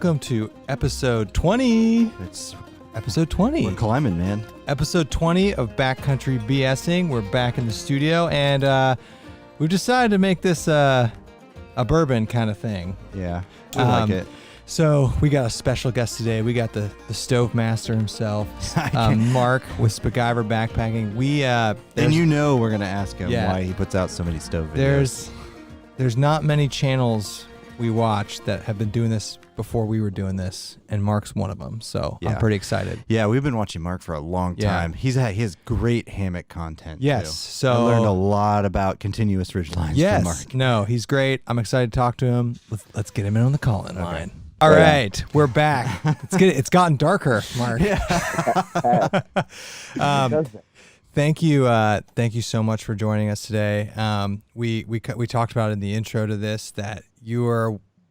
Welcome to episode 20. It's episode 20. We're climbing, man. Episode 20 of Backcountry BSing. We're back in the studio, and we've decided to make this a bourbon kind of thing. Yeah, we like it. So we got a special guest today. We got the stove master himself, Mark with Spiguyver Backpacking. And you know we're gonna ask him Yeah. why he puts out so many stove videos. There's not many channels we watch that have been doing this before we were doing this, and Mark's one of them. So I'm pretty excited. Yeah, we've been watching Mark for a long time. He has great hammock content. Yes, too. so I learned a lot about continuous ridge lines from Mark. No, he's great. I'm excited to talk to him. Let's get him in on the call-in line. All right, we're back. It's gotten darker, Mark. Thank you so much for joining us today. We talked about in the intro to this that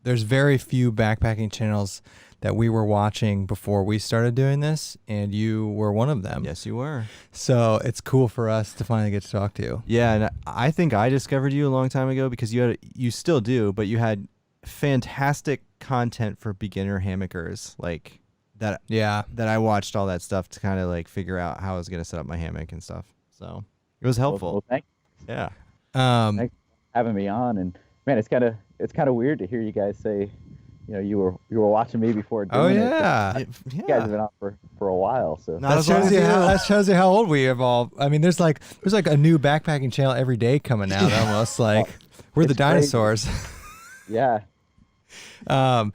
there's very few backpacking channels that we were watching before we started doing this, and you were one of them. Yes, you were. So it's cool for us to finally get to talk to you. Yeah, and I think I discovered you a long time ago because you still do, but you had fantastic content for beginner hammockers like that. Yeah, that I watched all that stuff to kind of like figure out how I was gonna set up my hammock and stuff. So it was helpful. Well, thanks. Yeah. Thanks for having me on, and man, it's kind of weird to hear you guys say, you were watching me before doing it. Yeah. You guys have been on for a while, so that shows you how old we evolved. I mean, there's like a new backpacking channel every day coming out. Almost like we're the dinosaurs. Yeah. I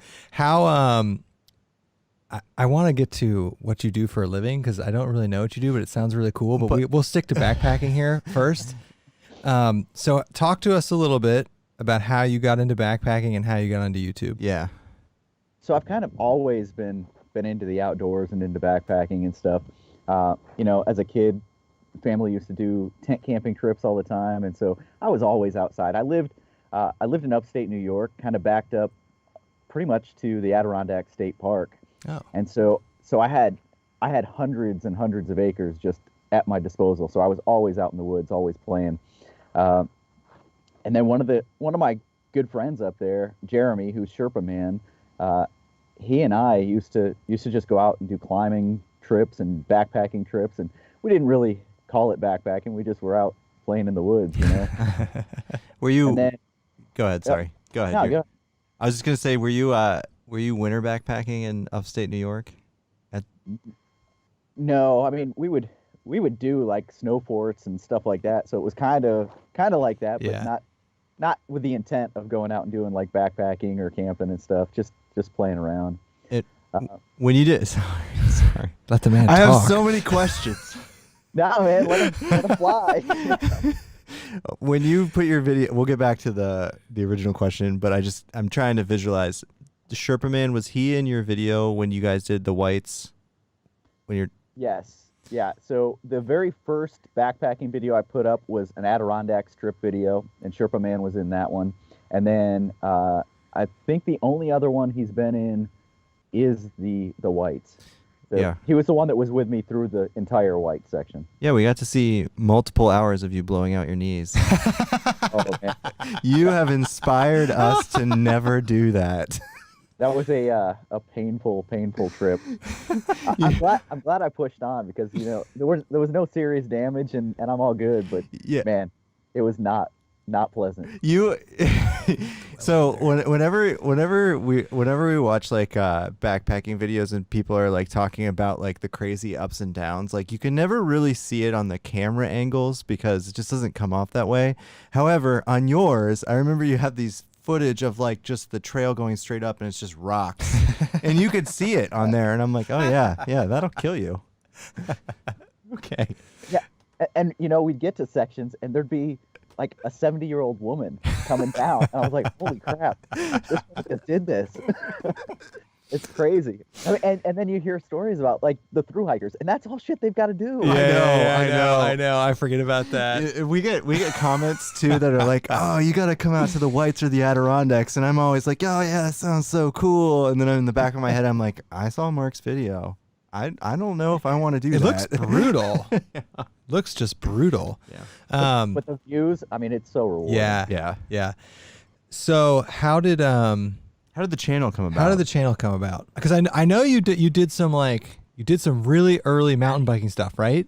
want to get to what you do for a living because I don't really know what you do, but it sounds really cool. But we'll stick to backpacking here first. So talk to us a little bit about how you got into backpacking and how you got into YouTube. Yeah. So I've kind of always been into the outdoors and into backpacking and stuff. As a kid, family used to do tent camping trips all the time, and so I was always outside. I lived in upstate New York, kind of backed up pretty much to the Adirondack State Park. Oh. And so I had hundreds and hundreds of acres just at my disposal. So I was always out in the woods, always playing. And then one of my good friends up there, Jeremy, who's Sherpa Man, he and I used to just go out and do climbing trips and backpacking trips, and we didn't really call it backpacking. We just were out playing in the woods, Were you? And then, go ahead. Sorry. Go ahead. No, go ahead. I was just gonna say, were you winter backpacking in upstate New York? No, I mean we would do like snow forts and stuff like that. So it was kind of like that, but not with the intent of going out and doing like backpacking or camping and stuff. Just playing around. When you did, sorry, Let the man I talk. have so many questions. Nah, man, let him fly. When you put your video, we'll get back to the original question, but I'm trying to visualize. The Sherpa Man, was he in your video when you guys did the whites? Yes. Yeah. So the very first backpacking video I put up was an Adirondack strip video, and Sherpa Man was in that one. And then I think the only other one he's been in is the whites. So yeah. He was the one that was with me through the entire white section. Yeah, we got to see multiple hours of you blowing out your knees. Oh, man. You have inspired us to never do that. That was a painful trip. I'm glad I pushed on because there was no serious damage and I'm all good. But man, it was not pleasant. So whenever we watch like backpacking videos and people are like talking about like the crazy ups and downs, like you can never really see it on the camera angles because it just doesn't come off that way. However, on yours, I remember you have these footage of like just the trail going straight up and it's just rocks and you could see it on there and I'm like, oh yeah, that'll kill you. Okay. Yeah. And we'd get to sections and there'd be like a 70-year-old woman coming down and I was like, holy crap, this one just did this. It's crazy. I mean, and then you hear stories about like the thru hikers, and that's all shit they've got to do. I know. I forget about that. We get comments too that are like, "Oh, you got to come out to the whites or the Adirondacks," and I'm always like, "Oh yeah, that sounds so cool." And then in the back of my head, I'm like, "I saw Mark's video. I don't know if I want to do that." It looks brutal. Looks just brutal. Yeah. But the views, I mean, it's so rewarding. Yeah. So how did How did the channel come about? How did the channel come about? Because I know you did some really early mountain biking stuff, right?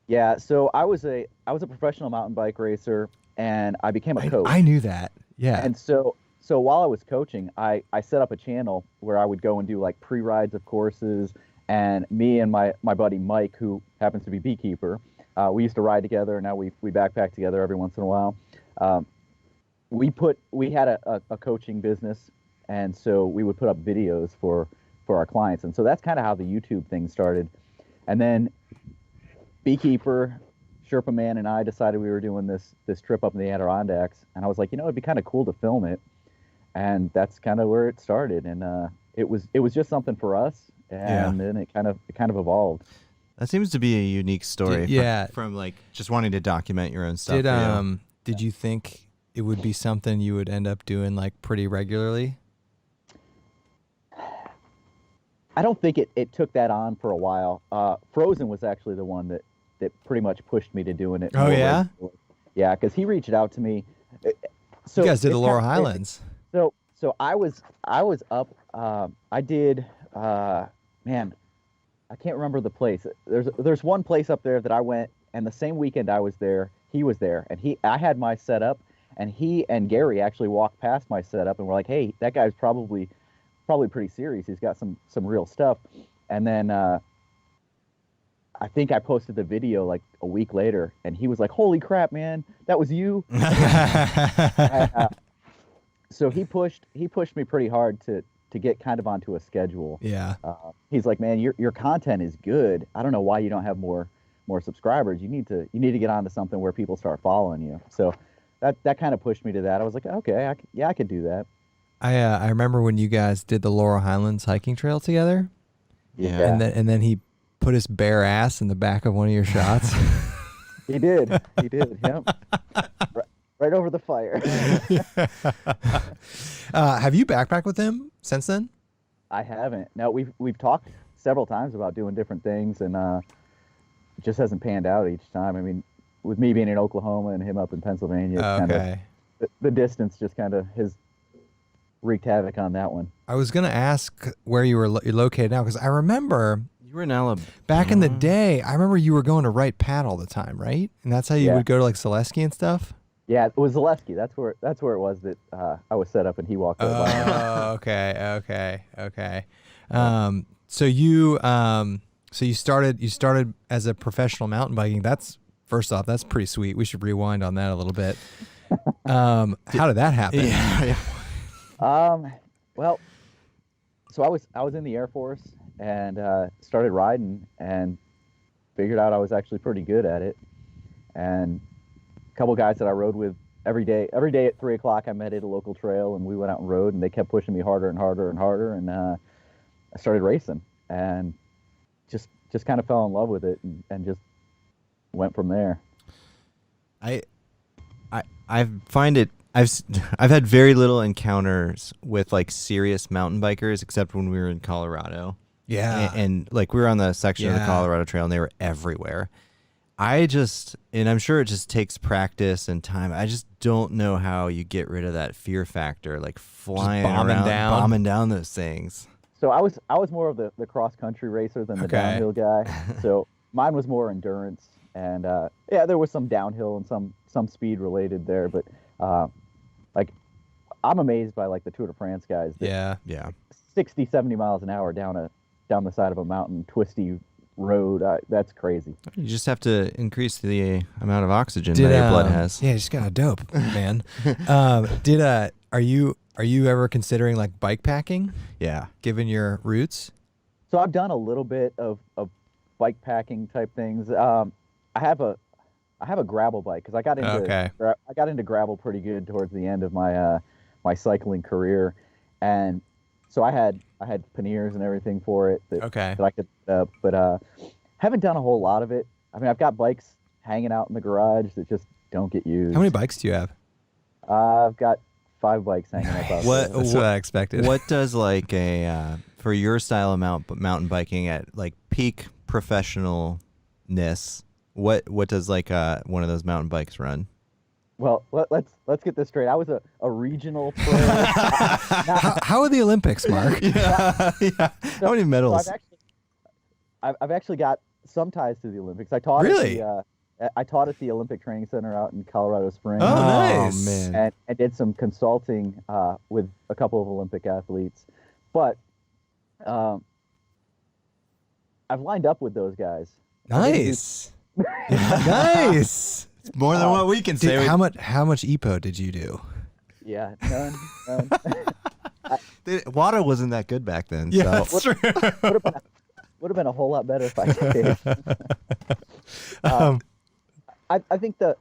Yeah, so I was a professional mountain bike racer, and I became a coach. I knew that. Yeah. And so while I was coaching, I set up a channel where I would go and do like pre-rides of courses, and me and my buddy Mike, who happens to be beekeeper, we used to ride together, and now we backpack together every once in a while. We had a coaching business, and so we would put up videos for our clients, and so that's kind of how the YouTube thing started. And then beekeeper, Sherpa Man, and I decided we were doing this trip up in the Adirondacks, and I was like, it'd be kind of cool to film it, and that's kind of where it started. And it was just something for us, and then it kind of evolved. That seems to be a unique story. Yeah. From like just wanting to document your own stuff. Did you think it would be something you would end up doing like pretty regularly? I don't think it took that on for a while. Frozen was actually the one that pretty much pushed me to doing it. Oh, yeah? Regularly. Yeah, because he reached out to me. So you guys did the Laurel Highlands. So I was up. I did. Man, I can't remember the place. There's one place up there that I went, and the same weekend I was there, he was there, and I had my setup, and he and Gary actually walked past my setup and were like, "Hey, that guy's probably pretty serious. He's got some real stuff." And then I think I posted the video like a week later, and he was like, "Holy crap, man, that was you!" So he pushed me pretty hard to get kind of onto a schedule. Yeah. He's like, "Man, your content is good. I don't know why you don't have more subscribers. You need to get onto something where people start following you." So that kind of pushed me to that. I was like, "Okay, I could do that." I remember when you guys did the Laurel Highlands hiking trail together. Yeah. And then he put his bare ass in the back of one of your shots. He did. Yep. Right over the fire. Have you backpacked with him since then? I haven't. No, we've talked several times about doing different things, and it just hasn't panned out each time. I mean, with me being in Oklahoma and him up in Pennsylvania, Okay. The distance just kind of has wreaked havoc on that one. I was gonna ask where you're located now, because I remember You were in Alabama. back in the day. I remember you were going to Wright Pat all the time, right? And that's how you would go to like Zaleski and stuff. Yeah, it was Zaleski. That's where it was that I was set up, and he walked over. Oh, okay. So you started as a professional mountain biking. First off, that's pretty sweet. We should rewind on that a little bit. How did that happen? Yeah. Well, so I was in the Air Force and started riding and figured out I was actually pretty good at it. And a couple guys that I rode with every day at 3 o'clock, I met at a local trail, and we went out and rode, and they kept pushing me harder and harder and harder. And I started racing and just kind of fell in love with it and just went from there. I find it. I've had very little encounters with like serious mountain bikers, except when we were in Colorado. Yeah. And like we were on the section of the Colorado Trail, and they were everywhere. And I'm sure it just takes practice and time. I just don't know how you get rid of that fear factor, like flying around, bombing down those things. So I was more of the cross country racer than the downhill guy. So mine was more endurance, and there was some downhill and some speed related there, but like I'm amazed by like the Tour de France guys. Yeah. 60, 70 miles an hour down the side of a mountain, twisty road. That's crazy. You just have to increase the amount of oxygen that your blood has. Yeah, you just got a dope, man. Are you ever considering like bike packing? Yeah. Given your roots? So I've done a little bit of bike packing type things. I have a gravel bike because I got into gravel pretty good towards the end of my my cycling career, and so I had panniers and everything for it that I could, but haven't done a whole lot of it. I mean, I've got bikes hanging out in the garage that just don't get used. How many bikes do you have? I've got 5 bikes hanging up out there. That's what I expected. What does like for your style of mountain biking at like peak professionalness? What does like one of those mountain bikes run? Well, let's get this straight. I was a regional pro. How are the Olympics, Mark? Yeah. How many medals? I've actually got some ties to the Olympics. I taught Really? I taught at the Olympic Training Center out in Colorado Springs. Oh, nice. man. And I did some consulting with a couple of Olympic athletes. But I've lined up with those guys. Nice. Nice. It's more than what we can say. How much EPO did you do? Yeah, none. Water wasn't that good back then. Yeah, So. that's true. Would have been a whole lot better if I did. I think the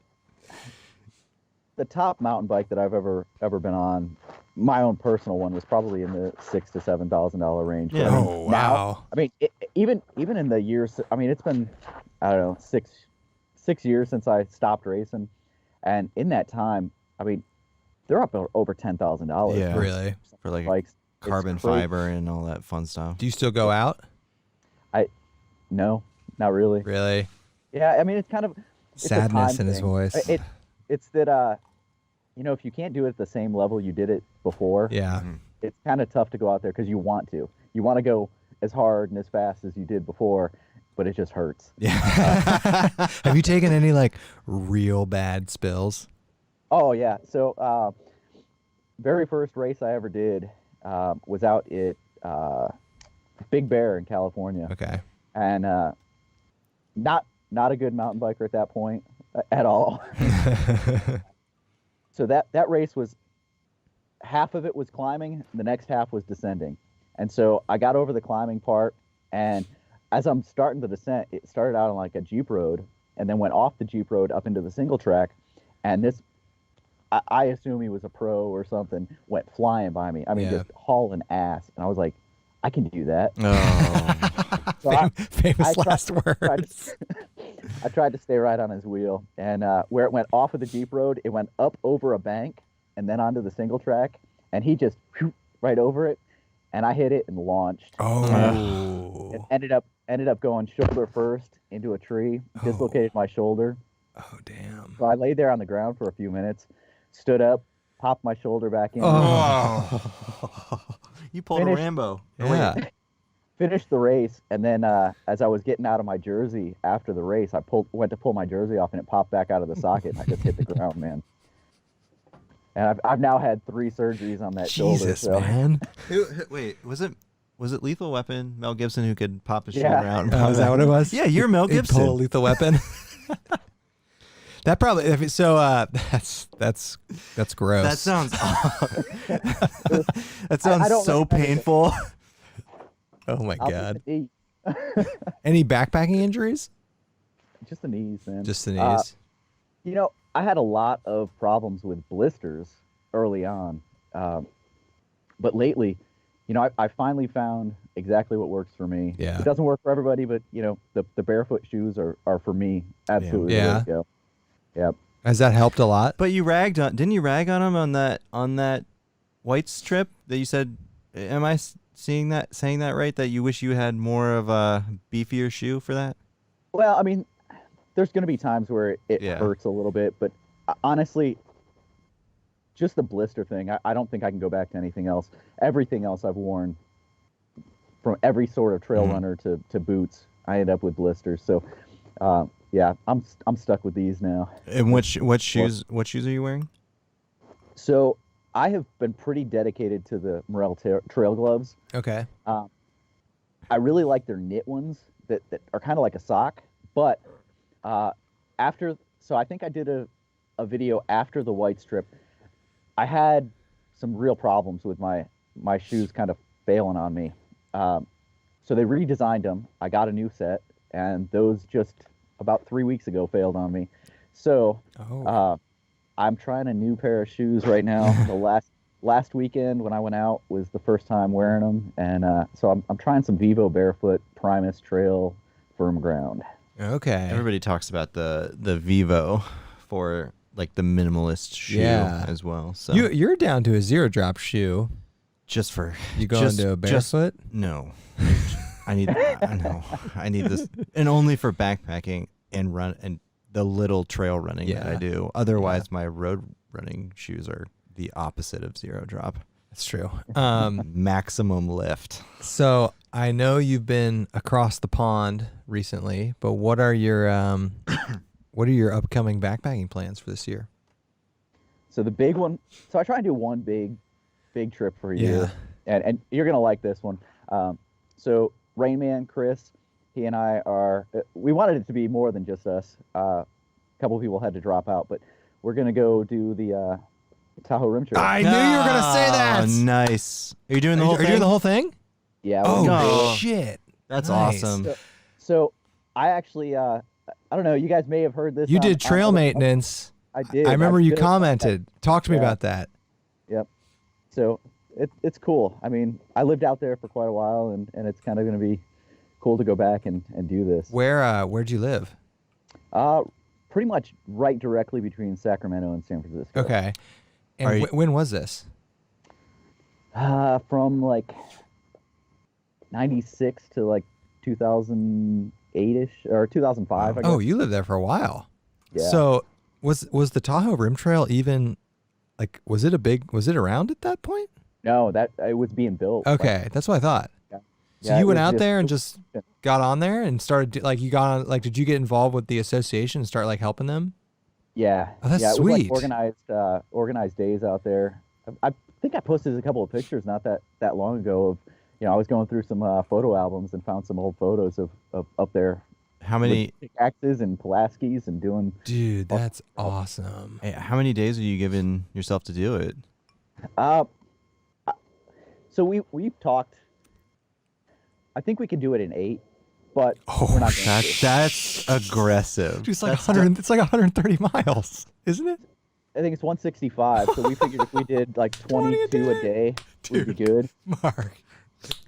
top mountain bike that I've ever been on, my own personal one, was probably in the $6,000 to $7,000 range. Yeah. But I mean, Oh, wow. I mean, even in the years, I mean, it's been, I don't know, six years since I stopped racing, and in that time, I mean, they're up over $10,000. Yeah. Really? For like Bikes. It's carbon crazy. fiber and all that fun stuff. Do you still go out? No, not really. Really? Yeah, I mean, it's kind of it's a Sadness time in his thing. voice. It's that if you can't do it at the same level you did it before, Yeah. it's kind of tough to go out there because you want to go as hard and as fast as you did before, but it just hurts. Yeah. Have you taken any like real bad spills? Oh yeah. So very first race I ever did was out at Big Bear in California, Okay. and not a good mountain biker at that point at all. So that race was, half of it was climbing, the next half was descending. And so I got over the climbing part, and as I'm starting the descent, it started out on like a Jeep road and then went off the Jeep road up into the single track. And this, I assume he was a pro or something, went flying by me. I mean, Yeah. just hauling ass. And I was like, I can do that. Oh. So I Famous tried- last words. I tried to stay right on his wheel, and where it went off of the Jeep road, it went up over a bank and then onto the single track, and he just right over it, and I hit it and launched. Oh. It ended up going shoulder first into a tree, dislocated my shoulder. Oh, damn. So I laid there on the ground for a few minutes, stood up, popped my shoulder back in, Oh. You pulled Finished. a Rambo. Yeah. finished the race, and then as I was getting out of my jersey after the race, I went to pull my jersey off, and it popped back out of the socket, and I just hit the ground, man. And I've now had 3 surgeries on that shoulder. Jesus, So. man. Wait, was it Lethal Weapon, Mel Gibson, who could pop his Yeah. shoulder out? Oh, is that what it was? Yeah, you're Mel He'd Gibson. pull a lethal weapon. That probably that's gross. That sounds that I sounds don't so recommend it. painful. Oh my I'll god. eat. Any backpacking injuries? Just the knees, man. Just the knees. I had a lot of problems with blisters early on, but lately, I finally found exactly what works for me. Yeah. It doesn't work for everybody, but the barefoot shoes are for me absolutely the way Yeah. to go. Yep. Has that helped a lot? But didn't you rag on him on that White's trip that you said? Am I saying that right? That you wish you had more of a beefier shoe for that? Well, I mean, there's going to be times where it Yeah. hurts a little bit, but honestly, just the blister thing, I don't think I can go back to anything else. Everything else I've worn, from every sort of trail Mhm. runner to boots, I end up with blisters. So, yeah, I'm stuck with these now. And what shoes are you wearing? So I have been pretty dedicated to the Morel trail gloves. Okay. I really like their knit ones that are kind of like a sock, but so I think I did a video after the white strip. I had some real problems with my shoes kind of failing on me. So they redesigned them. I got a new set, and those just about 3 weeks ago failed on me. So Oh. I'm trying a new pair of shoes right now. The last weekend when I went out was the first time wearing them, and so I'm trying some Vivo Barefoot Primus Trail Firm Ground. Okay. Everybody talks about the Vivo for like the minimalist shoe Yeah. as well. So You're down to a 0-drop shoe. just for You going to a barefoot? no. I need this, and only for backpacking and run and the little trail running that I Yeah. do. Otherwise, my road running shoes are the opposite of zero drop. That's true. Maximum lift. So I know you've been across the pond recently, but what are your upcoming backpacking plans for this year? So the big one. So I try and do one big trip per year, Yeah. and you're gonna like this one. So Rain Man Chris, he and I are. We wanted it to be more than just us. A couple of people had to drop out, but we're gonna go do the Tahoe Rim Trail. I knew you were gonna say that. Oh, nice. Are you doing the Are whole you thing? doing the whole thing? Yeah. Oh, we're gonna do it. shit! That's Nice. awesome. So I actually, I don't know. You guys may have heard this. You on- did on trail other- maintenance. I did. I remember was you good at that. commented. Talk to me Yeah. about that. Yep. So it's cool. I mean, I lived out there for quite a while, and it's kind of going to be cool to go back and do this. Where'd you live? Pretty much right directly between Sacramento and San Francisco. Okay. Are And you- when was this? From like 96 to like 2008ish or 2005. I guess. Oh, you lived there for a while. Yeah. So was the Tahoe Rim Trail even like was it around at that point? No, that it was being built. like, Okay, that's what I thought. Yeah. So Yeah, you it went was out just- there and just got on there and started you got on did you get involved with the association and start like helping them? Yeah. Oh, that's yeah, it was sweet. like organized days out there. I think I posted a couple of pictures not that long ago of, I was going through some photo albums and found some old photos of up there How many with pickaxes and Pulaskis and doing. Dude, that's awesome. how many days are you giving yourself to do it? So we've talked. I think we could do it in 8, but Oh, we're not going to. That's aggressive. Dude, it's like That's 100 it's like 130 miles, isn't it? I think it's 165. So we figured if we did like 20 a 22 a day, we'd be good. Mark.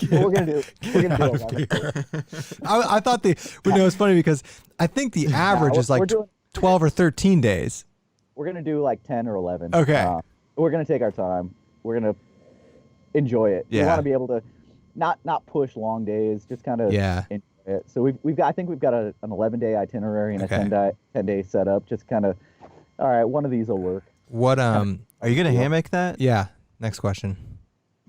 But we're gonna do. We're gonna do out a of lot of here. I thought it's funny because I think the average is like we're doing- 12 or 13 days. We're gonna do like 10 or 11. Okay. We're gonna take our time. We're gonna enjoy it. We Yeah. want to be able to not push long days, just kind of Yeah. enjoy it. So we've got. I think we've got an 11-day itinerary and Okay. a 10-day setup. Just kind of. All right, one of these will work. What Are you gonna hammock that? yeah, next question.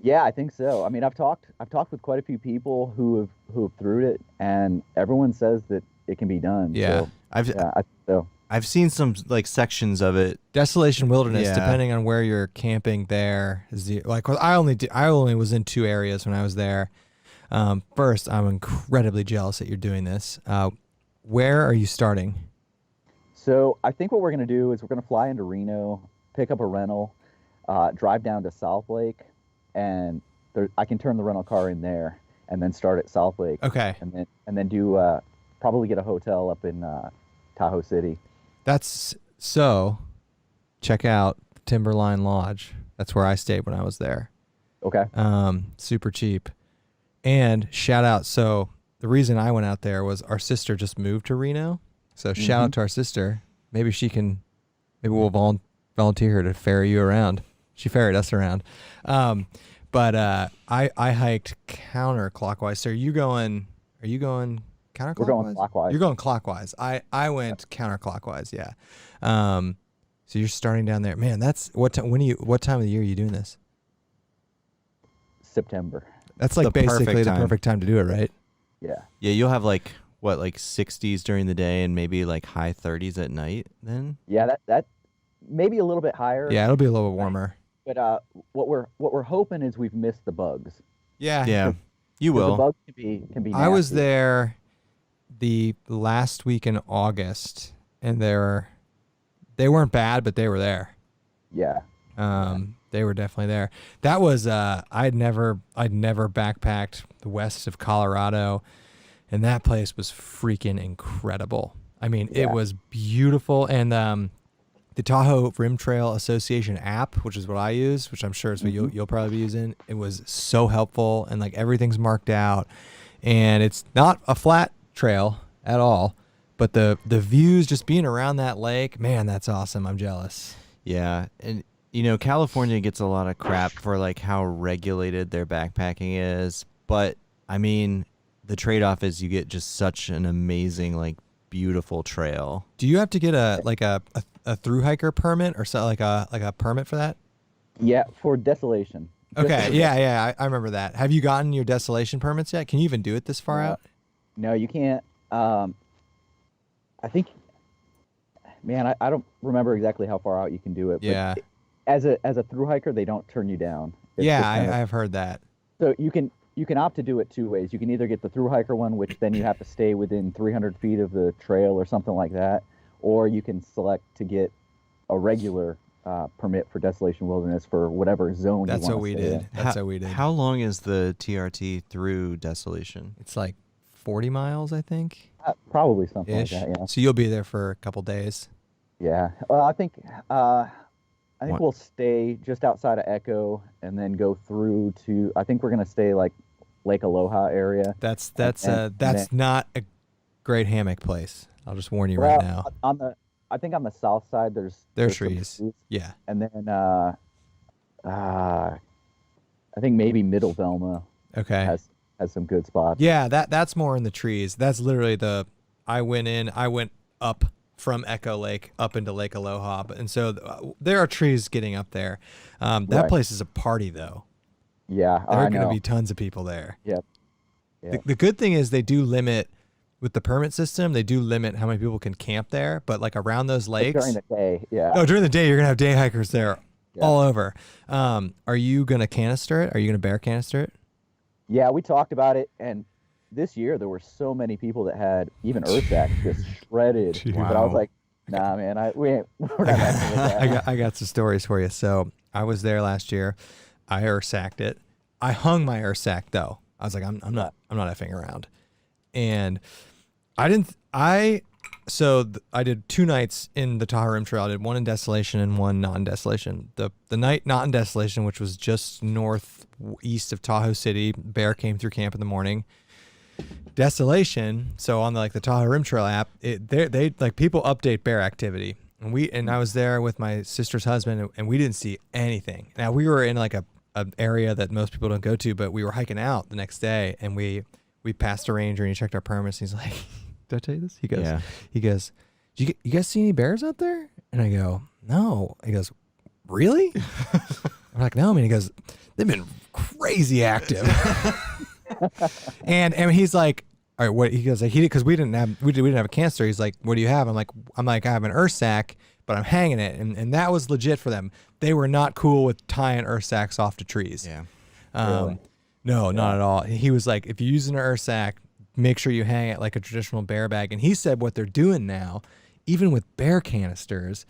Yeah, I think so. I mean, I've talked with quite a few people who have through it, and everyone says that it can be done. Yeah. So, I've yeah. I think so. I've seen some like sections of it. Desolation Wilderness, Yeah. depending on where you're camping there, is I only was in 2 areas when I was there. First, I'm incredibly jealous that you're doing this. Where are you starting? So I think what we're gonna do is we're gonna fly into Reno, pick up a rental, drive down to South Lake, and I can turn the rental car in there, and then start at South Lake, Okay. and then do probably get a hotel up in Tahoe City. That's so check out Timberline Lodge. That's where I stayed when I was there. Okay. Super cheap. And shout out. So the reason I went out there was our sister just moved to Reno. So shout out to our sister. Maybe we'll volunteer her to ferry you around. She ferried us around. But I hiked counterclockwise. So are you going counterclockwise? We're going clockwise. You're going clockwise. I went counterclockwise. Yeah. So you're starting down there, man. That's what time of the year are you doing this? September. That's like The perfect basically the time. perfect time to do it, right? Yeah. Yeah, you'll have like 60s during the day and maybe like high 30s at night then? Yeah. That maybe a little bit higher. Yeah, it'll be a little bit warmer. But what we're hoping is we've missed the bugs. Yeah. Yeah. You 'Cause the will. bugs can be. I was nasty. there the last week in August, and they weren't bad, but they were there. Yeah. They were definitely there. That was I'd never backpacked the west of Colorado, and that place was freaking incredible. I mean, it Yeah. was beautiful, and the Tahoe Rim Trail Association app, which is what I use, which I'm sure is what you'll probably be using. It was so helpful, and like everything's marked out, and it's not a flat trail at all, but the views just being around that lake, man, that's awesome. I'm jealous. Yeah, and California gets a lot of crap for like how regulated their backpacking is, but I mean, the trade-off is you get just such an amazing like beautiful trail. Do you have to get a through hiker permit or so, like a permit for that? Yeah, for desolation. Just Okay, for yeah, I remember that. Have you gotten your desolation permits yet? Can you even do it this far out? No, you can't. I think, man, I don't remember exactly how far out you can do it. Yeah. But as a through hiker, they don't turn you down. It's Yeah, just kind of- I've heard that. So you can opt to do it two ways. You can either get the through hiker one, which then you have to stay within 300 feet of the trail or something like that, or you can select to get a regular permit for Desolation Wilderness for whatever zone That's you what want we to stay did. in. That's what we did. How long is the TRT through Desolation? It's like 40 miles, I think. Probably something Ish. like that. Yeah. So you'll be there for a couple days. Yeah. Well, I think we'll stay just outside of Echo and then go through to. I think we're gonna stay like Lake Aloha area. That's and then- not a great hammock place. I'll just warn you Well, right now. I think on the south side there's some trees. Yeah. and then I think maybe Middle Velma Okay. has some good spots. Yeah, that's more in the trees. That's literally I went up from Echo Lake up into Lake Aloha, and so there are trees getting up there. That Right. place is a party though. Yeah, There I are going know. to be tons of people there. Yep. The good thing is they do limit with the permit system. They do limit how many people can camp there, but like around those But lakes. during the day, yeah. No, during the day you're gonna have day hikers there Yeah. all over. Are you gonna canister it? Are you gonna bear canister it? Yeah, we talked about it, and this year there were so many people that had even earth sacks just shredded. Dude. But I was Wow. like, nah, man, we're not messing with that. I got some stories for you. So I was there last year. I earth sacked it. I hung my earth sack though. I was like, I'm not effing around. And I did 2 nights in the Tahoe Rim Trail. I did one in Desolation and one not in Desolation. The night not in Desolation, which was just northeast of Tahoe City, bear came through camp in the morning. Desolation, so on the Tahoe Rim Trail app, they like people update bear activity. And I was there with my sister's husband, and we didn't see anything. Now we were in like an area that most people don't go to, but we were hiking out the next day, and we passed a ranger, and he checked our permits. And he's like, "Did I tell you this?" He goes, "You guys see any bears out there?" And I go, "No." He goes, "Really?" I'm like, "No, man." He goes, "They've been crazy active." and he's like, "All right, what?" He goes, like, because we didn't have a canister. He's like, "What do you have?" I'm like, I have an earth sack, but I'm hanging it, and that was legit for them. They were not cool with tying earth sacks off to trees. Yeah. Really? No, not at all. He was like, if you're using an earth sack, make sure you hang it like a traditional bear bag. And he said what they're doing now, even with bear canisters,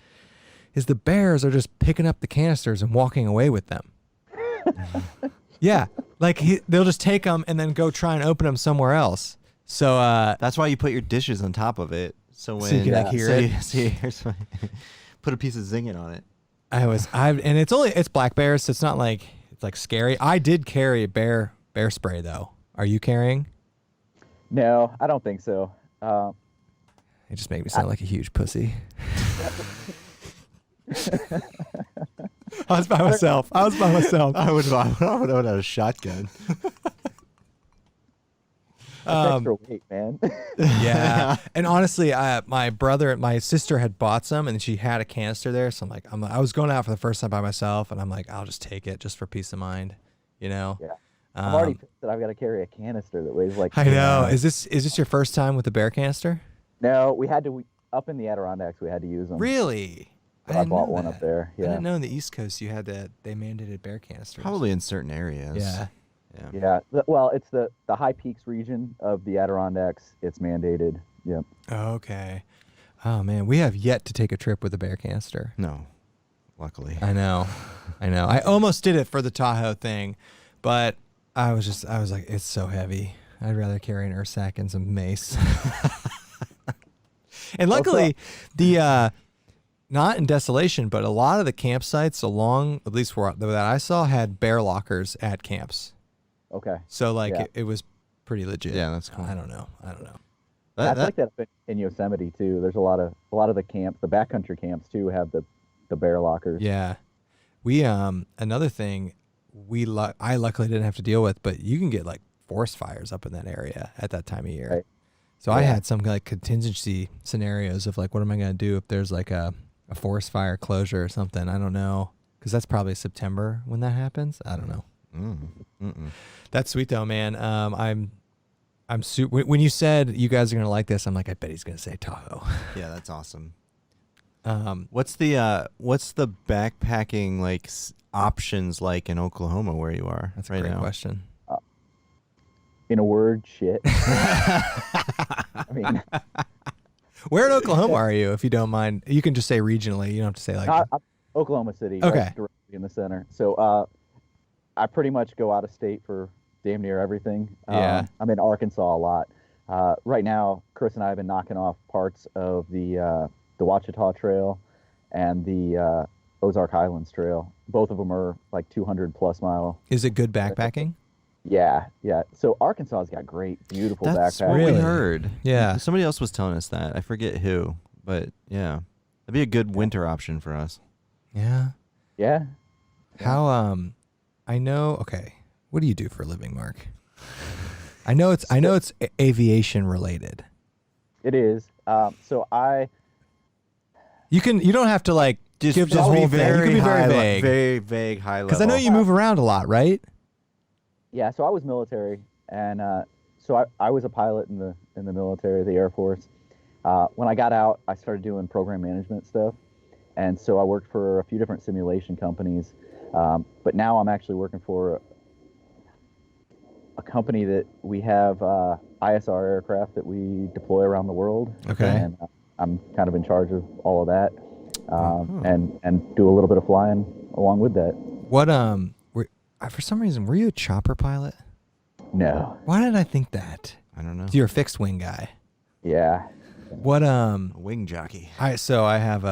is the bears are just picking up the canisters and walking away with them. Yeah, like they'll just take them and then go try and open them somewhere else. So That's why you put your dishes on top of it. So when you can, like, hear it. See, here's my, put a piece of zinging on it. and it's black bears, so it's not like it's like scary. I did carry a bear spray though. Are you carrying? No, I don't think so. It just made me sound like a huge pussy. I was by myself. I would have a shotgun. That's extra weight, man. Yeah. And honestly, my sister had bought some, and she had a canister there. So I was going out for the first time by myself, and I'm like, I'll just take it just for peace of mind, you know? Yeah. I'm already pissed that I've got to carry a canister that weighs like. I know. Is this your first time with the bear canister? No, we had to up in the Adirondacks. We had to use them. Really? I didn't bought know one that. up there. I Yeah. didn't know in the East Coast you had that. They mandated bear canisters. Probably in certain areas. Yeah. Yeah. Well, it's the High Peaks region of the Adirondacks. It's mandated. Yep. Okay. Oh man, we have yet to take a trip with a bear canister. No, luckily. I know. I almost did it for the Tahoe thing, but I was like, it's so heavy. I'd rather carry an earth sack and some mace. And luckily, not in Desolation, but a lot of the campsites along, at least that I saw, had bear lockers at camps. Okay. So Yeah. it was pretty legit. Yeah, that's cool. I don't know. That's like that in Yosemite too. There's a lot of the camps, the backcountry camps too, have the bear lockers. Yeah. We another thing I luckily didn't have to deal with, but you can get like forest fires up in that area at that time of year. Right. So I had some like contingency scenarios of like, what am I going to do if there's like a forest fire closure or something? I don't know. Because that's probably September when that happens. I don't know. That's sweet though, man. I'm super. When you said you guys are gonna like this, I'm like, I bet he's gonna say Tahoe. Yeah, that's awesome. What's the backpacking like options like in Oklahoma where you are? That's a right great now? question. In a word, shit. I mean, where in Oklahoma are you? If you don't mind, you can just say regionally. You don't have to say like. Oklahoma City. Okay. Right directly in the center. So I pretty much go out of state for damn near everything. Yeah. I'm in Arkansas a lot. Right now, Chris and I have been knocking off parts of the Ouachita Trail and the Ozark Highlands Trail. Both of them are like 200 plus mile. Is it good backpacking? Yeah. So Arkansas's got great, beautiful That's backpacking. what Really? we heard. Yeah. Somebody else was telling us that. I forget who, but yeah, that'd be a good winter option for us. Yeah. Yeah. How I know. Okay. What do you do for a living, Mark? I know it's aviation related. It is. So You don't have to like give the Just whole be thing. You very can be very high, vague. very vague, high level. Because I know you move around a lot, right? Yeah, so I was military, and so I was a pilot in the military, the Air Force. When I got out, I started doing program management stuff, and so I worked for a few different simulation companies. But now I'm actually working for a company that we have ISR aircraft that we deploy around the world. Okay. And I'm kind of in charge of all of that, and do a little bit of flying along with that. What for some reason, were you a chopper pilot? No. Why did I think that? I don't know. You're a fixed wing guy. Yeah. What A wing jockey. I have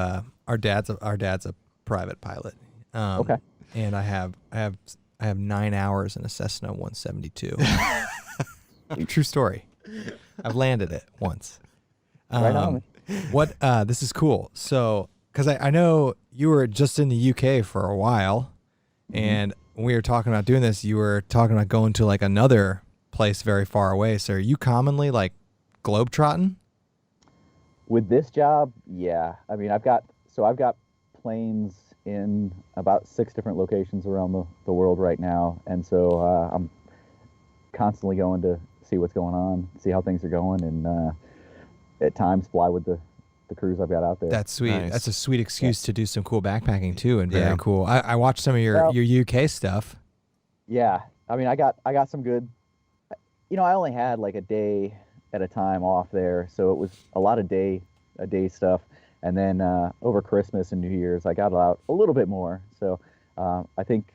our dad's a private pilot. Okay. And I have 9 hours in a Cessna 172. True story. I've landed it once. Right on. What this is cool. So, because I know you were just in the UK for a while, and when we were talking about doing this, you were talking about going to like another place very far away. So, are you commonly like globetrotting? With this job, yeah. I mean, I've got planes in about 6 different locations around the world right now, and so I'm constantly going to see what's going on, see how things are going, and at times fly with the crews I've got out there. That's sweet. Nice. That's a sweet excuse to do some cool backpacking too, and very Yeah. cool. I watched some of your UK stuff. Yeah, I mean, I got some good. I only had like a day at a time off there, so it was a lot of day stuff. And then over Christmas and New Year's, I got out a little bit more. So I think,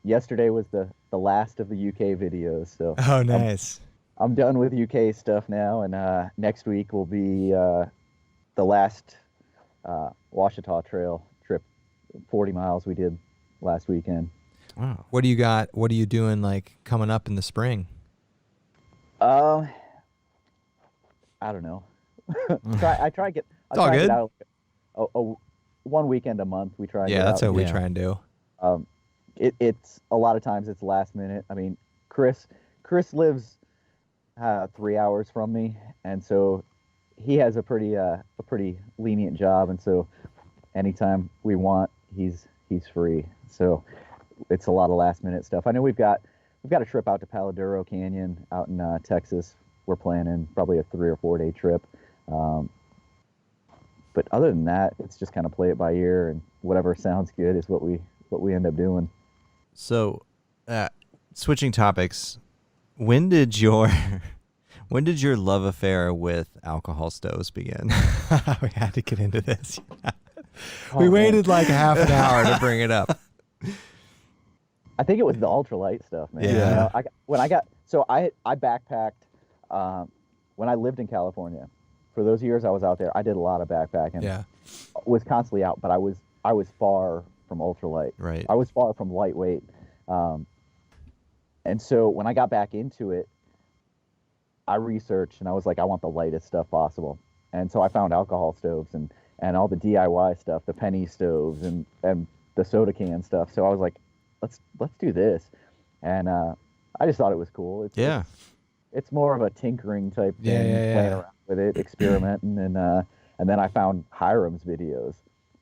yesterday was the last of the UK videos. So Oh, nice. I'm done with UK stuff now, and next week will be the last Ouachita Trail trip, 40 miles we did last weekend. Wow. What do you got? What are you doing like coming up in the spring? I don't know. I try to get. I all try to good. get out one weekend a month. We try. And Yeah, get that's out. what we Yeah. try and do. It's a lot of times it's last minute. I mean, Chris lives 3 hours from me, and so he has a pretty lenient job, and so anytime we want, he's free. So it's a lot of last minute stuff. I know we've got a trip out to Paladuro Canyon out in Texas. We're planning probably a 3 or 4 day trip. But other than that, it's just kind of play it by ear, and whatever sounds good is what we end up doing. So, switching topics, when did your love affair with alcohol stoves begin? We had to get into this. Oh, We man. waited like half an hour to bring it up. I think it was the ultralight stuff, man. Yeah. I backpacked when I lived in California. For those years I was out there, I did a lot of backpacking. Yeah. Was constantly out, but I was far from ultralight. Right. I was far from lightweight. And so when I got back into it, I researched and I was like, I want the lightest stuff possible. And so I found alcohol stoves and all the DIY stuff, the penny stoves and the soda can stuff. So I was like, let's do this. And I just thought it was cool. it's more of a tinkering type thing, Yeah, yeah, playing yeah. around with it, experimenting, and then I found Hiram's videos.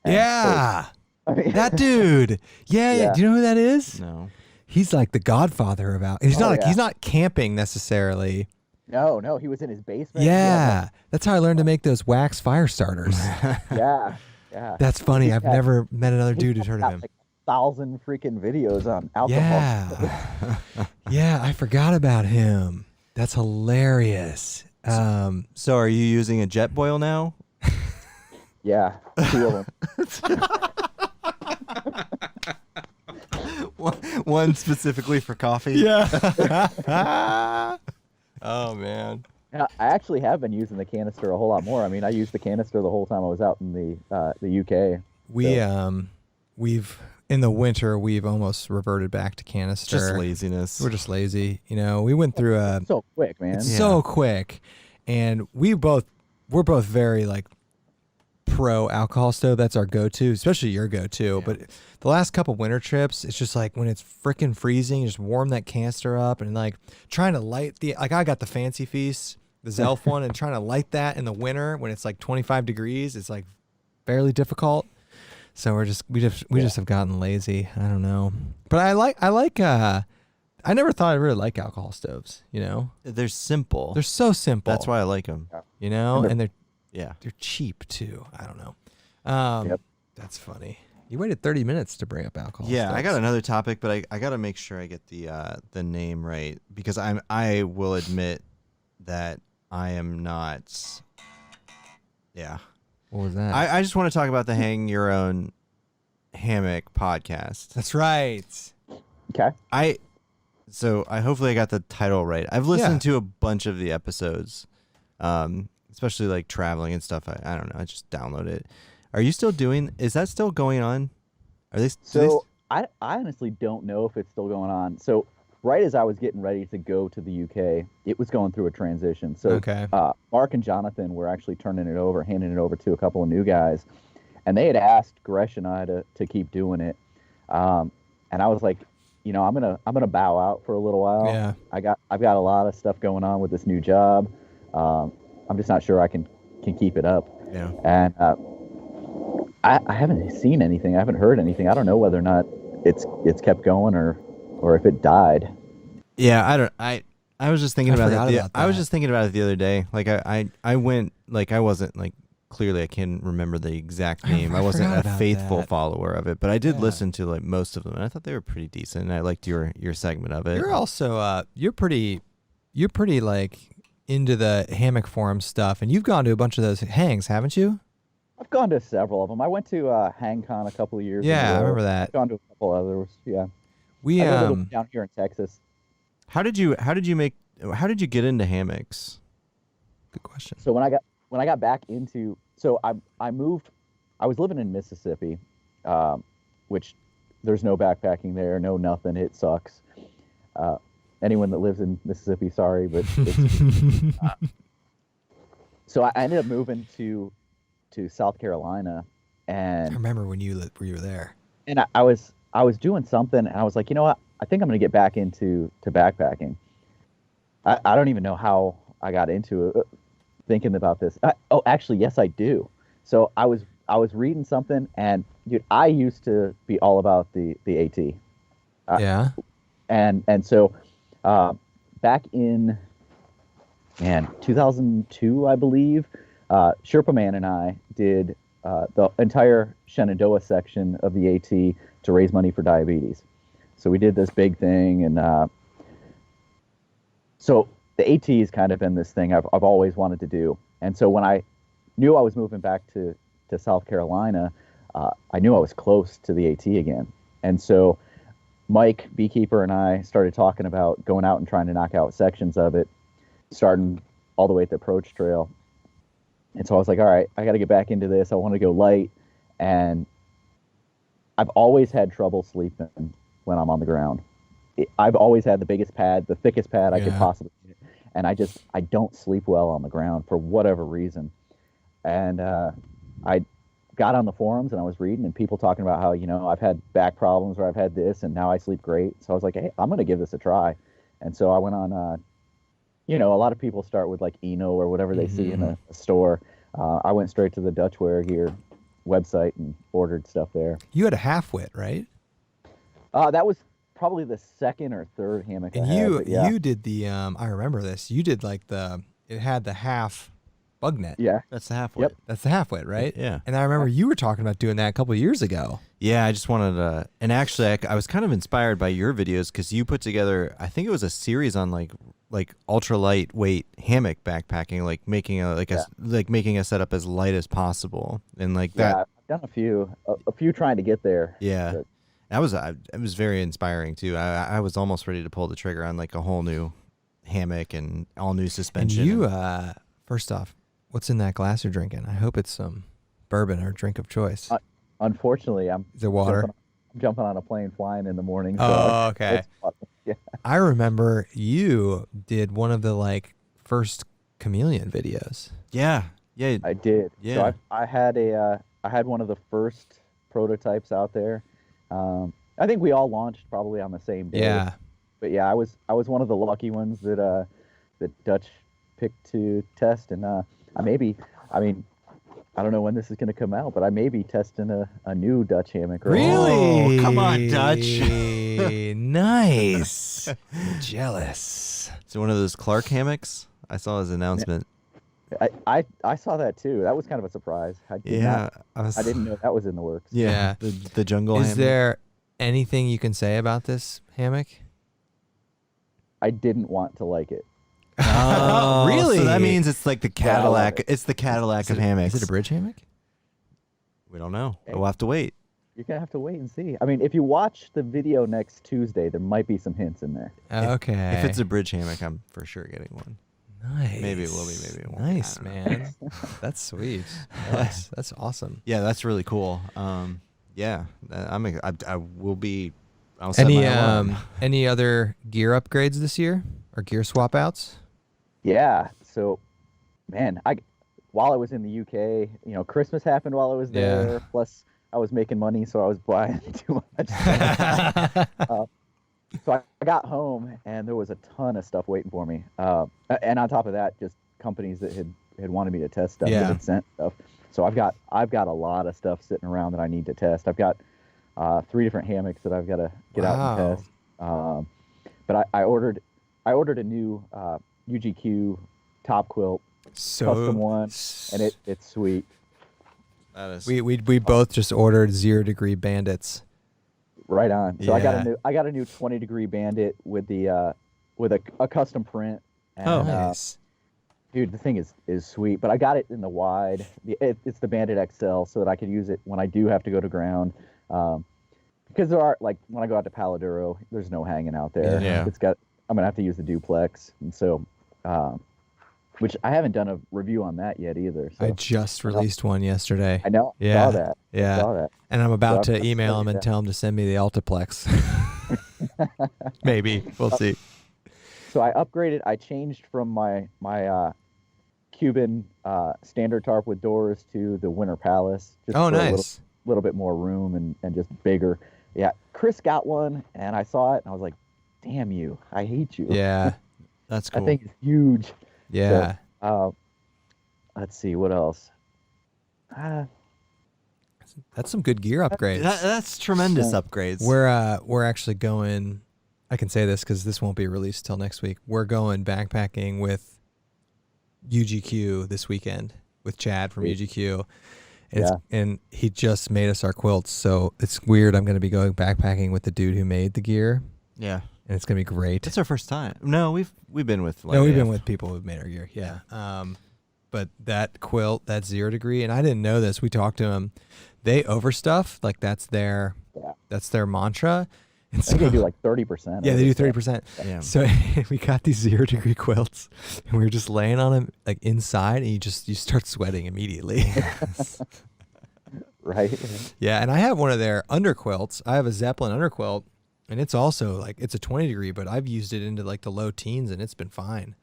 And Yeah. I mean, That dude. Yeah, yeah. yeah. Do you know who that is? No. He's like the godfather of out. He's not Oh, like yeah. he's not camping necessarily. No, he was in his basement. He had, Yeah. That's how I learned to make those wax fire starters. yeah, yeah. That's funny. He's I've got- never met another he's dude who's heard of got him. like 1,000 freaking videos on alcohol. Yeah. Yeah, I forgot about him. That's hilarious. So are you using a jet boil now? Yeah, 2 of them. One specifically for coffee. Yeah. Oh man. Yeah, I actually have been using the canister a whole lot more. I mean, I used the canister the whole time I was out in the UK. We've in the winter we've almost reverted back to canister. Just laziness. We're just lazy. You know, we went through a So quick, man. it's so quick, and we're both very like pro alcohol stove. That's our go-to, especially your go-to. But the last couple winter trips, it's just like when it's freaking freezing, you just warm that canister up and like trying to light I got the Fancy Feast, the Zelf one, and trying to light that in the winter when it's like 25 degrees, it's like fairly difficult. So we just have gotten lazy. I don't know, but I like I never thought I'd really like alcohol stoves. You know, They're simple. they're so simple. That's why I like them. you know, and they're Yeah. cheap too. I don't know. Yep. That's funny. You waited 30 minutes to bring up alcohol. Yeah, I got stoves. another topic, but I got to make sure I get the name right because I will admit that I am not. Yeah. What was that? I just want to talk about the Hang Your Own Hammock podcast. That's right. Okay. So I hopefully I got the title right. I've listened to a bunch of the episodes, especially like traveling and stuff. I don't know. I just download it. Are you still doing? Is that still going on? Are they? So I honestly don't know if it's still going on. So right as I was getting ready to go to the UK, it was going through a transition. So Okay. Mark and Jonathan were actually handing it over to a couple of new guys, and they had asked Gresh and I to keep doing it. And I was like, you know, I'm gonna bow out for a little while. Yeah. I've got a lot of stuff going on with this new job. I'm just not sure I can keep it up. Yeah. And I haven't seen anything. I haven't heard anything. I don't know whether or not it's kept going or if it died. Yeah, I don't. I was just thinking about forgot that. about I was that. just thinking about it the other day. Like I went. Like I wasn't like clearly I can't remember the exact name. I wasn't forgot a about faithful that. follower of it, but I did Yeah. listen to like most of them, and I thought they were pretty decent. And I liked your segment of it. You're also you're pretty like into the hammock forum stuff, and you've gone to a bunch of those hangs, haven't you? I've gone to several of them. I went to HangCon a couple of years ago. Yeah, I remember that. I've gone to a couple others. Yeah. We I did a little down here in Texas. How did you get into hammocks? Good question. So when I got back into I moved. I was living in Mississippi, which there's no backpacking there, no nothing. It sucks. Anyone that lives in Mississippi, sorry, but so I ended up moving to South Carolina, I and remember when you were there. I was doing something, and I was like, you know what? I think I'm gonna get back into backpacking. I don't even know how I got into it. Thinking about this. Actually, yes, I do. So I was reading something, and dude, I used to be all about the AT. Yeah. And so back in 2002, I believe, Sherpa Man and I did the entire Shenandoah section of the AT to raise money for diabetes. So we did this big thing, and so the AT has kind of been this thing I've always wanted to do. And so when I knew I was moving back to South Carolina, I knew I was close to the AT again. And so Mike, Beekeeper, and I started talking about going out and trying to knock out sections of it, starting all the way at the approach trail. And so I was like, all right, I got to get back into this. I want to go light. And I've always had trouble sleeping when I'm on the ground. I've always had the biggest pad, the thickest pad I could Yeah. possibly get. And I don't sleep well on the ground for whatever reason. And I got on the forums and I was reading and people talking about how, you know, I've had back problems or I've had this and now I sleep great. So I was like, hey, I'm going to give this a try. And so I went on a lot of people start with like Eno or whatever they see in Mhm. a store. I went straight to the Dutch Wear Gear website and ordered stuff there. You had a half wit, right? That was probably the second or third hammock And I had, but yeah, you did the I remember this. You did like it had the half bug net. yeah, That's the halfway. Yep. That's the half wit, right? Yeah. And I remember you were talking about doing that a couple of years ago. Yeah, I just wanted to, and actually, I was kind of inspired by your videos because you put together, I think it was a series on like ultra lightweight hammock backpacking, like making making a setup as light as possible, and like yeah. that. I've done a few trying to get there. Yeah, but- it was very inspiring too. I was almost ready to pull the trigger on like a whole new hammock and all new And suspension. you, first off, what's in that glass you're drinking? I hope it's some bourbon or drink of choice. Unfortunately, I'm Is it water? jumping on a plane flying in the morning. So Oh, okay. it's fun. Yeah. I remember you did one of the like first chameleon videos. yeah, I did. Yeah. So I had one of the first prototypes out there. I think we all launched probably on the same day. Yeah. But yeah, I was one of the lucky ones that Dutch picked to test, and I don't know when this is going to come out, but I may be testing a new Dutch hammock. Right now. Really? Oh, come on, Dutch. Nice. Jealous. So one of those Clark hammocks. I saw his announcement. I saw that too. That was kind of a surprise. I didn't know that was in the works. Yeah. The jungle. Is hammock. there anything you can say about this hammock? I didn't want to like it. Oh, really? So that means it's like the Cadillac. Well, It's the Cadillac of hammocks. Is it a bridge hammock? We don't know. Hey. We'll have to wait. You're gonna have to wait and see. I mean, if you watch the video next Tuesday, there might be some hints in there. Okay. If it's a bridge hammock, I'm for sure getting one. nice. Maybe it will be, maybe it won't be. Nice, I don't know. man. That's sweet. That's awesome. Yeah, that's really cool. Yeah, I will be. I'll set Any my alarm. any other gear upgrades this year or gear swap outs? Yeah. So, man, while I was in the UK, Christmas happened while I was Yeah. there. Plus, I was making money, so I was buying too much stuff. So I got home, and there was a ton of stuff waiting for me. And on top of that, just companies that had wanted me to test stuff Yeah. that had sent stuff. So I've got a lot of stuff sitting around that I need to test. I've got 3 different hammocks that I've got to get out and test. But I ordered a new UGQ top quilt, custom one, and it's sweet. That is. we both just ordered 0 Degree Bandits. Right on. So Yeah. I got a new 20-degree Bandit with the with a custom print. And, Oh, Nice. dude, the thing is sweet. But I got it in the wide. It's the Bandit XL, so that I can use it when I do have to go to ground. Because there are, like, when I go out to Paladuro, there's no hanging out there. Yeah. I'm gonna have to use the duplex, and so, which I haven't done a review on that yet either. So I just released one yesterday. I know. Yeah. Saw that. Yeah. Saw that. And I'm about So to I'm email him excited, and tell him to send me the Altiplex. Maybe. We'll see. So I upgraded. I changed from my Cuban standard tarp with doors to the Winter Palace. Just Oh, for a nice. little bit more room and just bigger. Yeah, Chris got one, and I saw it, and I was like, "Damn you! I hate you." Yeah. That's cool. I think it's huge. Yeah. Let's see what else. That's some good gear upgrades. That's tremendous upgrades. We're actually going. I can say this because this won't be released till next week. We're going backpacking with UGQ this weekend with Chad from Sweet. UGQ, and he just made us our quilts. So it's weird. I'm going to be going backpacking with the dude who made the gear, Yeah, and it's going to be great. it's our first time. No, we've been with. No, we've been AF. with people who've made our gear. Yeah. But that quilt, that 0 Degree, and I didn't know this. We talked to them. They overstuff, like that's their mantra. And I think they do like 30%. yeah, they do 30%. Yeah. So we got these 0 Degree quilts, and we were just laying on them like inside, and you start sweating immediately. Right. Yeah, and I have one of their under quilts. I have a Zeppelin under quilt, and it's also like it's a 20 degree, but I've used it into like the low teens, and it's been fine.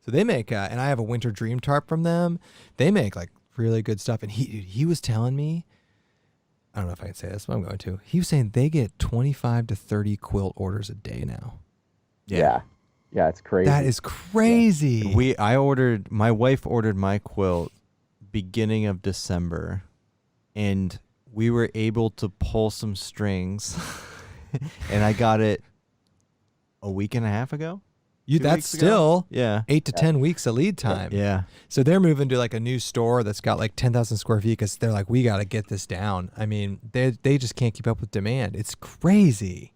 So they make, and I have a Winter Dream tarp from them. They make like really good stuff. And he was telling me, I don't know if I can say this, but I'm going to. He was saying they get 25 to 30 quilt orders a day now. Yeah. Yeah, it's crazy. That is crazy. My wife ordered my quilt beginning of December, and we were able to pull some strings, and I got it a week and a half ago. That's weeks ago? still Yeah. 8 to 10 weeks of lead time. Yeah. So they're moving to like a new store that's got like 10,000 square feet because they're like, we got to get this down. I mean, they just can't keep up with demand. It's crazy.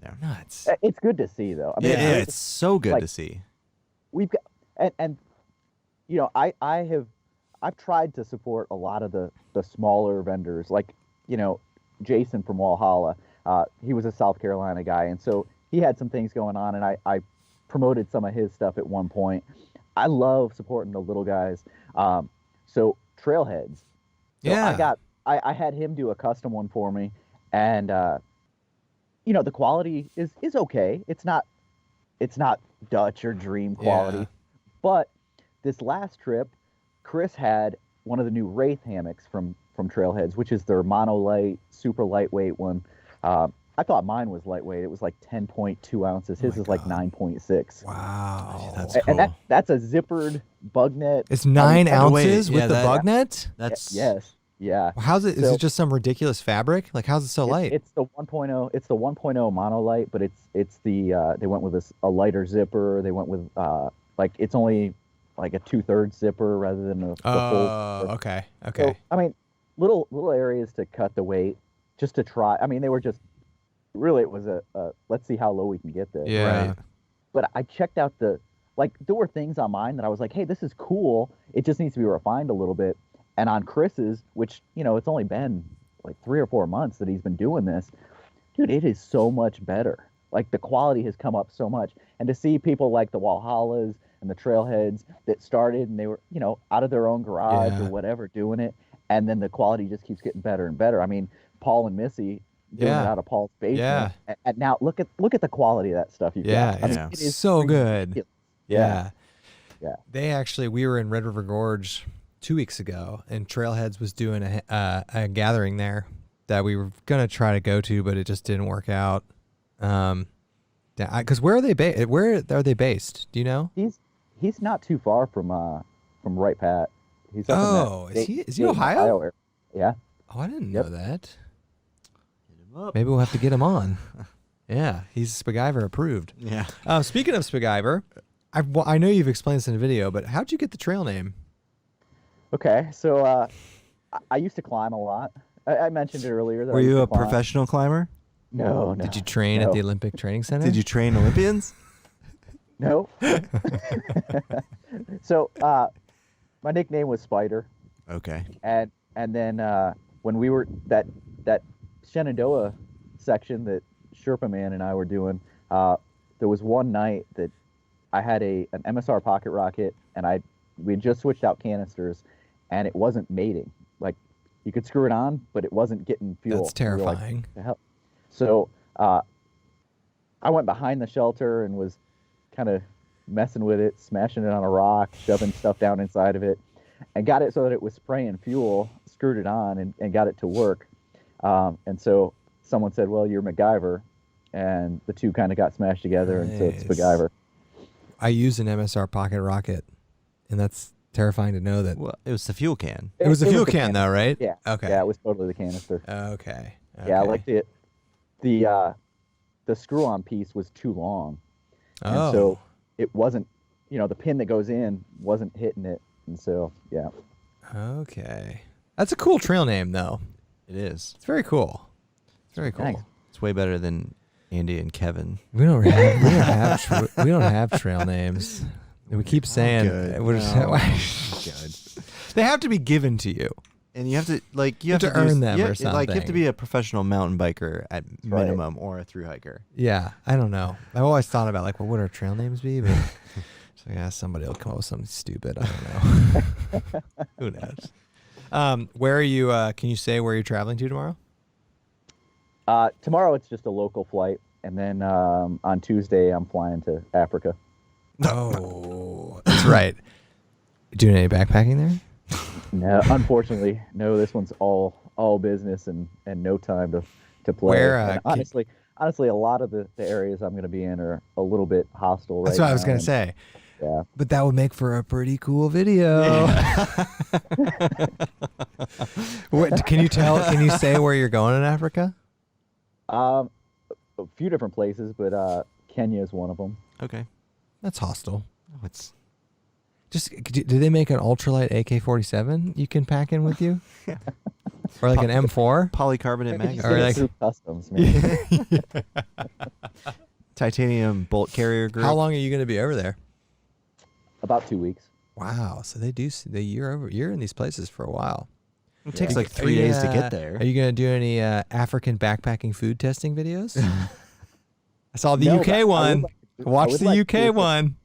Yeah. Nuts. It's good to see, though. I mean, Yeah, it's so good like, to see. we've got, and you know, I've tried to support a lot of the smaller vendors, like, you know, Jason from Walhalla. He was a South Carolina guy, and so he had some things going on, and I promoted some of his stuff at one point. I love supporting the little guys. So Trailheads. So Yeah. I had him do a custom one for me, and you know, the quality is okay. It's not Dutch or Dream quality, Yeah. but this last trip, Chris had one of the new Wraith hammocks from Trailheads, which is their monolight, super lightweight one. I thought mine was lightweight. It was like 10.2 ounces. His my is like God. 9.6. Wow. That's And cool. that's a zippered bug net. It's 9 wait, ounces with yeah, the that- bug net? That's Yes. Yeah. How's it? Is So- it just some ridiculous fabric? Like, how's it so light? It's the 1.0. It's the 1.0 monolight, but it's the they went with a lighter zipper. They went with like it's only like a 2/3 zipper rather than the full. Oh, okay. Okay. So, I mean, little areas to cut the weight, just to try. I mean, they were just really it was a let's see how low we can get this. Yeah. right. But I checked out there were things on mine that I was like, hey, this is cool. It just needs to be refined a little bit. And on Chris's, which, you know, it's only been like 3 or 4 months that he's been doing this, dude, it is so much better. Like the quality has come up so much. And to see people like the Walhallas and the Trailheads that started and they were, you know, out of their own garage Yeah. or whatever doing it, and then the quality just keeps getting better and better. I mean, Paul and Missy doing Yeah. it out of Paul's basement. Yeah. And now look at the quality of that stuff you've Yeah, got. I mean, yeah. it is so good. ridiculous. Yeah. Yeah. We were in Red River Gorge 2 weeks ago, and Trailheads was doing a gathering there that we were gonna try to go to, but it just didn't work out. Because where are they based? Where are they based? Do you know? He's not too far from Right Pat. He's up Oh, in that is he Ohio? area. Yeah. Oh, I didn't Yep. know that. Hit him up. Maybe we'll have to get him on. Yeah, he's Spiguyver approved. Yeah. Speaking of Spiguyver, I know you've explained this in a video, but how'd you get the trail name? Okay, so I used to climb a lot. I mentioned it earlier. That Were I used you to a climb. professional climber? No. Did you train at no. the Olympic Training Center? Did you train Olympians? No. So my nickname was Spider, Okay. and then when we were that Shenandoah section that Sherpa Man and I were doing, there was one night that I had an MSR pocket rocket, and we had just switched out canisters, and it wasn't mating. Like you could screw it on, but it wasn't getting fuel. That's We were like, terrifying. "What the hell?" So I went behind the shelter and was kind of messing with it, smashing it on a rock, shoving stuff down inside of it, and got it so that it was spraying fuel, screwed it on, and got it to work. And so someone said, well, you're MacGyver, and the two kind of got smashed together, and so it's Nice. MacGyver. I use an MSR pocket rocket, and that's terrifying to know that. Well, it was the fuel can. It was a fuel the can, though, right? Yeah. Okay. Yeah, it was totally the canister. Okay. Yeah, Okay. like the screw-on piece was too long, and Oh. so it wasn't, the pin that goes in wasn't hitting it, and so yeah. Okay. That's a cool trail name, though. It is. It's very cool. It's very cool. Thanks. It's way better than Andy and Kevin. We don't have trail names. We keep saying good. we're just, No. good. They have to be given to you. And you have to You have to earn them or Like you have to something. be a professional mountain biker at right. minimum, or a through hiker. Yeah, I don't know. I've always thought about like, what would our trail names be? But so yeah, somebody will come up with something stupid. I don't know. Who knows? Where are you? Can you say where you're traveling to tomorrow? Tomorrow it's just a local flight, and then on Tuesday I'm flying to Africa. Oh, that's right. You doing any backpacking there? No, unfortunately, no. This one's all business and no time to play. Where, And honestly, honestly, a lot of the areas I'm going to be in are a little bit hostile right That's what I was now, gonna and say. yeah. But that would make for a pretty cool video. Can you tell? Can you say where you're going in Africa? A few different places, but Kenya is one of them. Okay. That's hostile. Oh, it's Just do they make an ultralight AK-47 you can pack in with you? Yeah. Or like an M4? polycarbonate Maybe just Or get it like- through customs, man. titanium bolt carrier group. How long are you going to be over there? About 2 weeks. Wow, so you're in these places for a while. It takes Yeah. like 3 days to get there. Are you going to do any African backpacking food testing videos? I saw the No, UK but I would one. like to do- I Watch would the like to UK do one.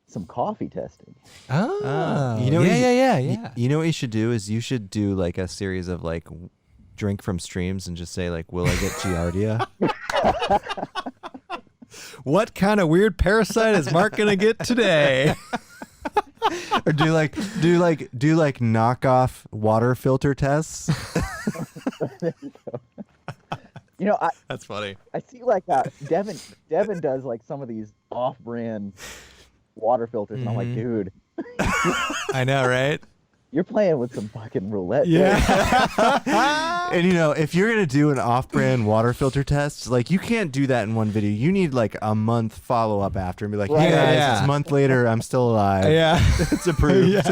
some coffee testing. Oh, you know what yeah. You know what you should do is you should do like a series of like drink from streams and just say like, will I get Giardia? What kind of weird parasite is Mark going to get today? Or do knockoff water filter tests? You know, That's funny. I see like Devin does like some of these off-brand water filters, and I'm like, dude, I know, right? you're playing with some fucking roulette. Yeah. And you know, if you're gonna do an off-brand water filter test, like you can't do that in one video. You need like a month follow-up after and be like, hey Right. guys, Yeah. it's a month later, I'm still alive. Yeah. It's approved.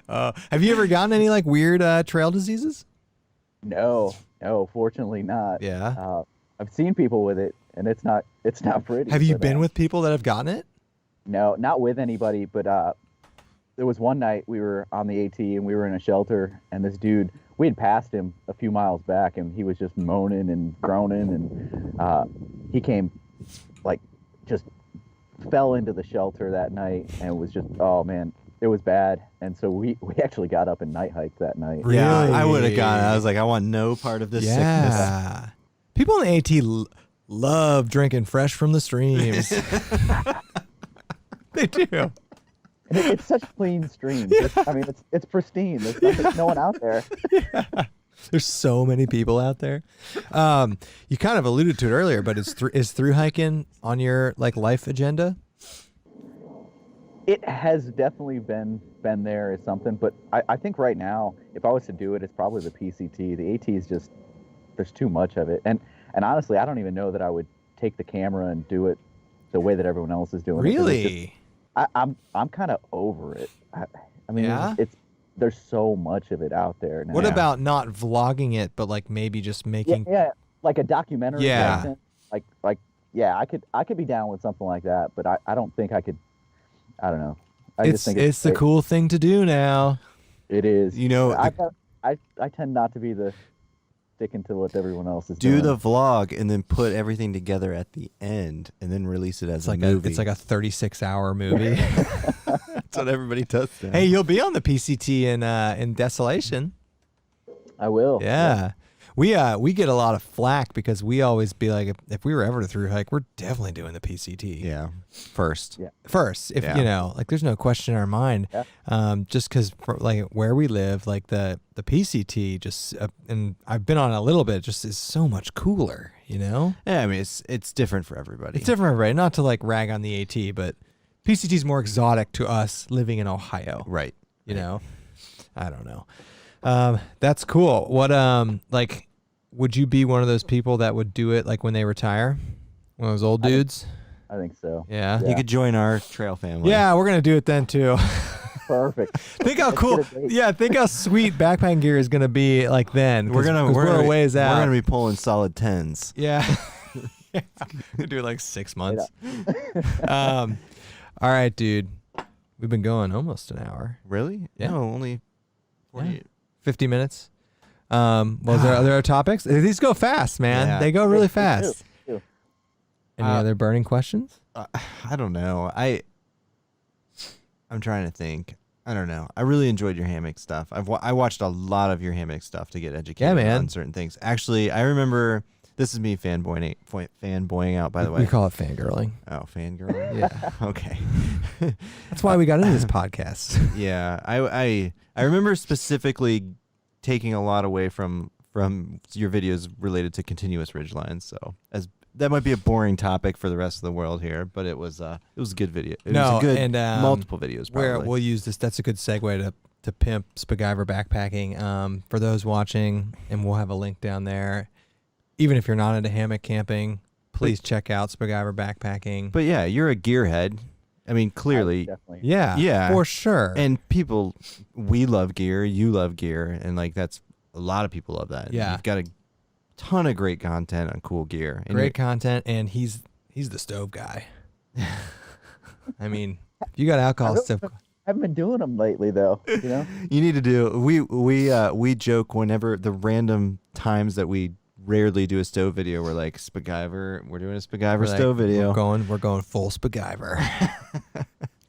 Have you ever gotten any like weird trail diseases? No, fortunately not. Yeah. I've seen people with it, and it's not pretty. Have you but, been with people that have gotten it? No, not with anybody, but there was one night we were on the AT and we were in a shelter, and this dude, we had passed him a few miles back, and he was just moaning and groaning, and he came, like, just fell into the shelter that night, and was just, oh man, it was bad. And so we actually got up and night hiked that night. Yeah, I Really? would have gone. I was like, I want no part of this sickness. Yeah. People in the AT love drinking fresh from the streams. They do. And it's such clean streams. I mean, it's pristine. There's no one out there. There's so many people out there. You kind of alluded to it earlier, but is through hiking on your like life agenda? It has definitely been there as something, but I think right now, if I was to do it, it's probably the PCT. The AT is just, there's too much of it. And honestly, I don't even know that I would take the camera and do it the way that everyone else is doing it. 'Cause it's just- Really? I'm kind of over it. I mean, Yeah? there's so much of it out there now. What about not vlogging it, but like maybe just making? Yeah, like a documentary. Yeah. Content. Like yeah, I could be down with something like that, but I don't think I could. I don't know. I just think It's the cool thing to do now. It is. You know, I tend not to be the sticking to what everyone else is do doing. the vlog and then put everything together at the end and then release it as It's a like movie. it's like a 36-hour movie. That's what everybody does now. Hey, you'll be on the PCT in Desolation. I will. Yeah. We get a lot of flack because we always be like, if we were ever to through hike, we're definitely doing the PCT. Yeah. First. Yeah. First, if Yeah. you know, like there's no question in our mind. Yeah. Just because like where we live, like the PCT just and I've been on a little bit, just is so much cooler. You know, Yeah, I mean it's different for everybody. it's different, right? Not to like rag on the AT, but PCT is more exotic to us living in Ohio. Right. You know, I don't know. That's cool. What like, would you be one of those people that would do it like when they retire? One of those old dudes? I think so. Yeah. You could join our trail family. Yeah, we're gonna do it then too. Perfect. Think how Let's cool. get a date. Yeah, think how sweet backpacking gear is gonna be like then. We're we're a ways out. We're gonna be pulling solid 10s. Yeah. We'll do it like 6 months. All right, dude. We've been going almost an hour. Really? Yeah. No, only 40. Yeah. 50 minutes. Well, are there topics? These go fast, man. Yeah. They go really They do. fast. They do. Any other burning questions? I don't know. I'm trying to think. I don't know. I really enjoyed your hammock stuff. I watched a lot of your hammock stuff to get educated man. on certain things. Actually, I remember this is me fanboying out, by the way. We call it fangirling. Oh, fangirl. Yeah. Okay. That's why we got into this podcast. Yeah. I remember specifically taking a lot away from from your videos related to continuous ridgelines. So as that might be a boring topic for the rest of the world here, but it was a good video. It was a good and multiple videos. Probably. Where we'll use this. That's a good segue to pimp Spiguyver backpacking. For those watching, and we'll have a link down there. Even if you're not into hammock camping, please check out Spiguyver backpacking. But yeah, you're a gearhead. I mean, clearly, Definitely. Yeah, for sure. And we love gear. You love gear, and like that's a lot of people love that. Yeah, you've got a ton of great content on cool gear. And great content, and he's the stove guy. I mean, if you got alcohol stuff. I haven't been doing them lately, though. You know, you need to do. We joke whenever the random times that we rarely do a stove video. We're like Spiguyver. We're doing a Spiguyver stove video. We're going full Spiguyver.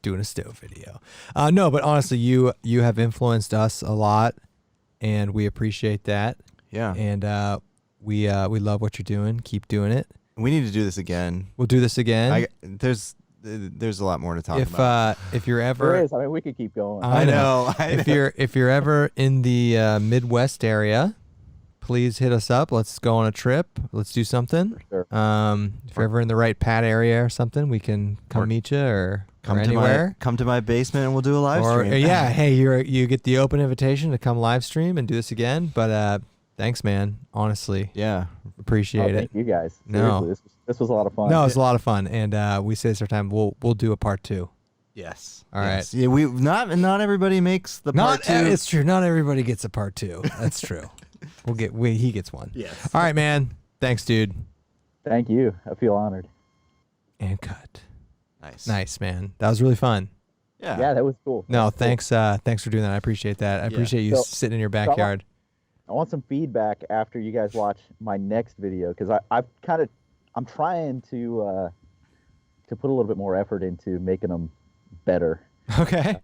Doing a stove video. No, but honestly, you have influenced us a lot, and we appreciate that. Yeah. And we love what you're doing. Keep doing it. We need to do this again. We'll do this again. There's a lot more to talk about. If you're ever, there is. I mean, we could keep going. I know. If you're ever in the Midwest area, please hit us up. Let's go on a trip. Let's do something. For sure. If you're ever in the right pad area or something, we can come meet you or anywhere. Come to my basement and we'll do a live stream. Yeah, hey, you get the open invitation to come live stream and do this again. But thanks, man. Honestly, yeah, appreciate it. Thank you guys. No. Seriously, this was a lot of fun. No, it was a lot of fun, and we say this every time. We'll do a part 2. Yes. All right. Yeah, we not everybody makes the part 2. It's true. Not everybody gets a part 2. That's true. He gets one. Yes. All right, man. Thanks, dude. Thank you. I feel honored. And cut. Nice, man. That was really fun. Yeah, that was cool. No, thanks. Thanks for doing that. I appreciate that. I appreciate you sitting in your backyard. I want some feedback after you guys watch my next video, because I'm trying to put a little bit more effort into making them better. Okay.